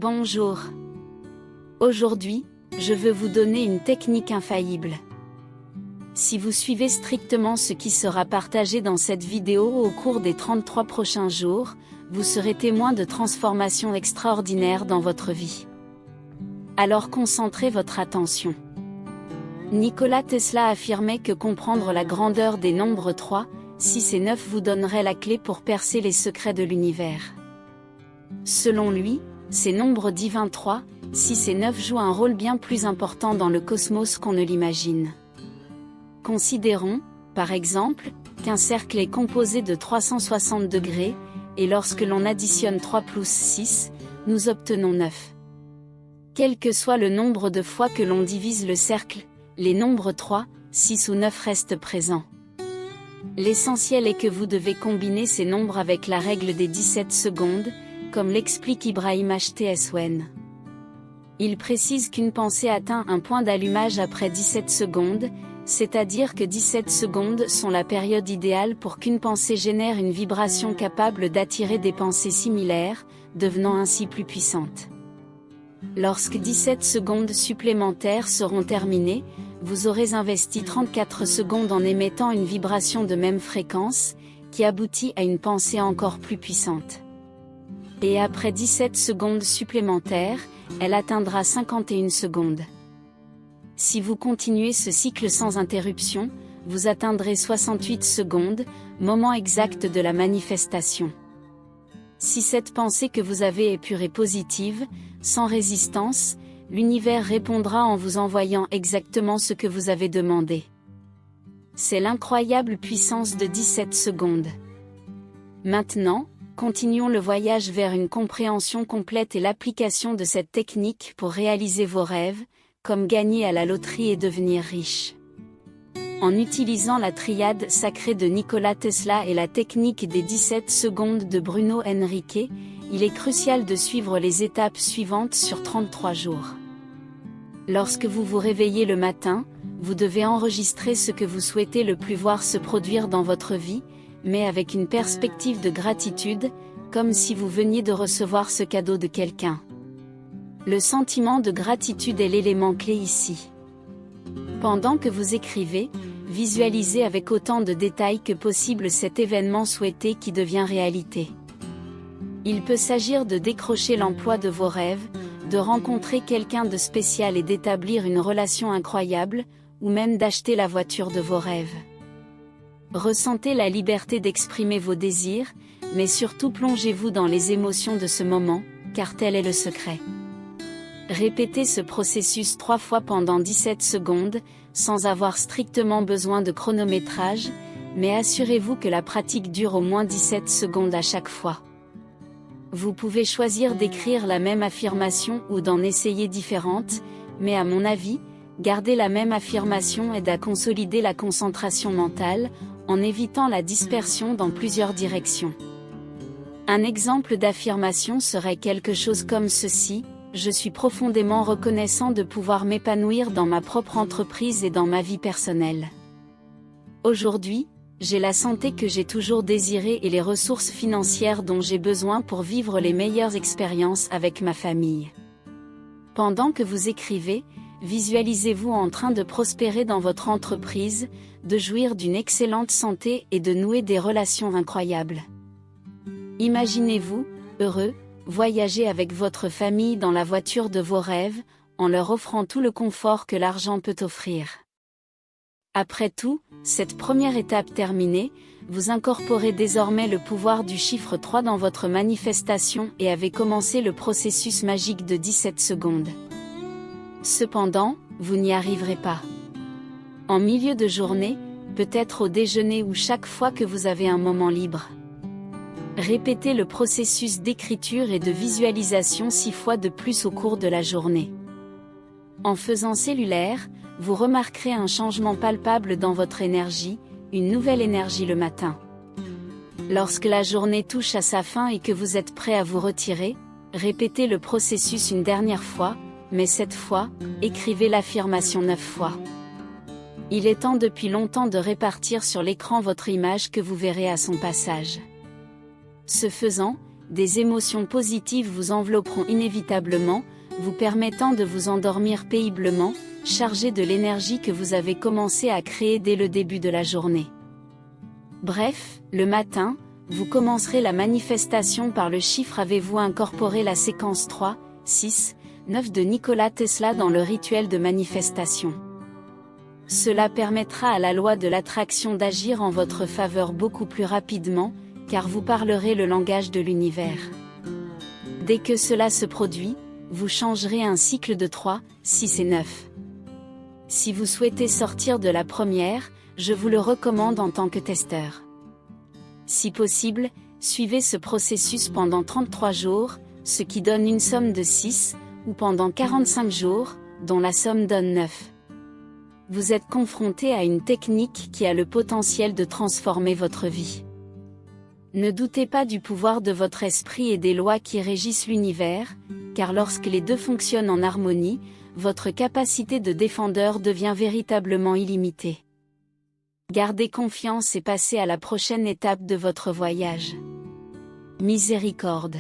Bonjour. Aujourd'hui, je veux vous donner une technique infaillible. Si vous suivez strictement ce qui sera partagé dans cette vidéo au cours des 33 prochains jours, vous serez témoin de transformations extraordinaires dans votre vie. Alors concentrez votre attention. Nikola Tesla affirmait que comprendre la grandeur des nombres 3, 6 et 9 vous donnerait la clé pour percer les secrets de l'univers. Selon lui, ces nombres divins 3, 6 et 9 jouent un rôle bien plus important dans le cosmos qu'on ne l'imagine. Considérons, par exemple, qu'un cercle est composé de 360 degrés, et lorsque l'on additionne 3 plus 6, nous obtenons 9. Quel que soit le nombre de fois que l'on divise le cercle, les nombres 3, 6 ou 9 restent présents. L'essentiel est que vous devez combiner ces nombres avec la règle des 17 secondes, comme l'explique Ibrahim Htswen. Il précise qu'une pensée atteint un point d'allumage après 17 secondes, c'est-à-dire que 17 secondes sont la période idéale pour qu'une pensée génère une vibration capable d'attirer des pensées similaires, devenant ainsi plus puissante. Lorsque 17 secondes supplémentaires seront terminées, vous aurez investi 34 secondes en émettant une vibration de même fréquence, qui aboutit à une pensée encore plus puissante. Et après 17 secondes supplémentaires, elle atteindra 51 secondes. Si vous continuez ce cycle sans interruption, vous atteindrez 68 secondes, moment exact de la manifestation. Si cette pensée que vous avez est pure et positive, sans résistance, l'univers répondra en vous envoyant exactement ce que vous avez demandé. C'est l'incroyable puissance de 17 secondes. Maintenant, continuons le voyage vers une compréhension complète et l'application de cette technique pour réaliser vos rêves, comme gagner à la loterie et devenir riche. En utilisant la triade sacrée de Nikola Tesla et la technique des 17 secondes de Bruno Henrique, il est crucial de suivre les étapes suivantes sur 33 jours. Lorsque vous vous réveillez le matin, vous devez enregistrer ce que vous souhaitez le plus voir se produire dans votre vie, mais avec une perspective de gratitude, comme si vous veniez de recevoir ce cadeau de quelqu'un. Le sentiment de gratitude est l'élément clé ici. Pendant que vous écrivez, visualisez avec autant de détails que possible cet événement souhaité qui devient réalité. Il peut s'agir de décrocher l'emploi de vos rêves, de rencontrer quelqu'un de spécial et d'établir une relation incroyable, ou même d'acheter la voiture de vos rêves. Ressentez la liberté d'exprimer vos désirs, mais surtout plongez-vous dans les émotions de ce moment, car tel est le secret. Répétez ce processus 3 fois pendant 17 secondes, sans avoir strictement besoin de chronométrage, mais assurez-vous que la pratique dure au moins 17 secondes à chaque fois. Vous pouvez choisir d'écrire la même affirmation ou d'en essayer différentes, mais à mon avis, garder la même affirmation aide à consolider la concentration mentale, en évitant la dispersion dans plusieurs directions. Un exemple d'affirmation serait quelque chose comme ceci: je suis profondément reconnaissant de pouvoir m'épanouir dans ma propre entreprise et dans ma vie personnelle. Aujourd'hui, j'ai la santé que j'ai toujours désirée et les ressources financières dont j'ai besoin pour vivre les meilleures expériences avec ma famille. Pendant que vous écrivez, visualisez-vous en train de prospérer dans votre entreprise, de jouir d'une excellente santé et de nouer des relations incroyables. Imaginez-vous, heureux, voyager avec votre famille dans la voiture de vos rêves, en leur offrant tout le confort que l'argent peut offrir. Après tout, cette première étape terminée, vous incorporez désormais le pouvoir du chiffre 3 dans votre manifestation et avez commencé le processus magique de 17 secondes. Cependant, vous n'y arriverez pas. En milieu de journée, peut-être au déjeuner ou chaque fois que vous avez un moment libre. Répétez le processus d'écriture et de visualisation 6 fois de plus au cours de la journée. En faisant cellulaire, vous remarquerez un changement palpable dans votre énergie, une nouvelle énergie le matin. Lorsque la journée touche à sa fin et que vous êtes prêt à vous retirer, répétez le processus une dernière fois, mais cette fois, écrivez l'affirmation 9 fois. Il est temps depuis longtemps de répartir sur l'écran votre image que vous verrez à son passage. Ce faisant, des émotions positives vous envelopperont inévitablement, vous permettant de vous endormir paisiblement, chargé de l'énergie que vous avez commencé à créer dès le début de la journée. Bref, le matin, vous commencerez la manifestation par le chiffre. Avez-vous incorporé la séquence 3, 6, 9 de Nikola Tesla dans le rituel de manifestation? Cela permettra à la loi de l'attraction d'agir en votre faveur beaucoup plus rapidement, car vous parlerez le langage de l'univers. Dès que cela se produit, vous changerez un cycle de 3, 6 et 9. Si vous souhaitez sortir de la première, je vous le recommande en tant que testeur. Si possible, suivez ce processus pendant 33 jours, ce qui donne une somme de 6, ou pendant 45 jours, dont la somme donne 9. Vous êtes confronté à une technique qui a le potentiel de transformer votre vie. Ne doutez pas du pouvoir de votre esprit et des lois qui régissent l'univers, car lorsque les deux fonctionnent en harmonie, votre capacité de défendeur devient véritablement illimitée. Gardez confiance et passez à la prochaine étape de votre voyage. Miséricorde.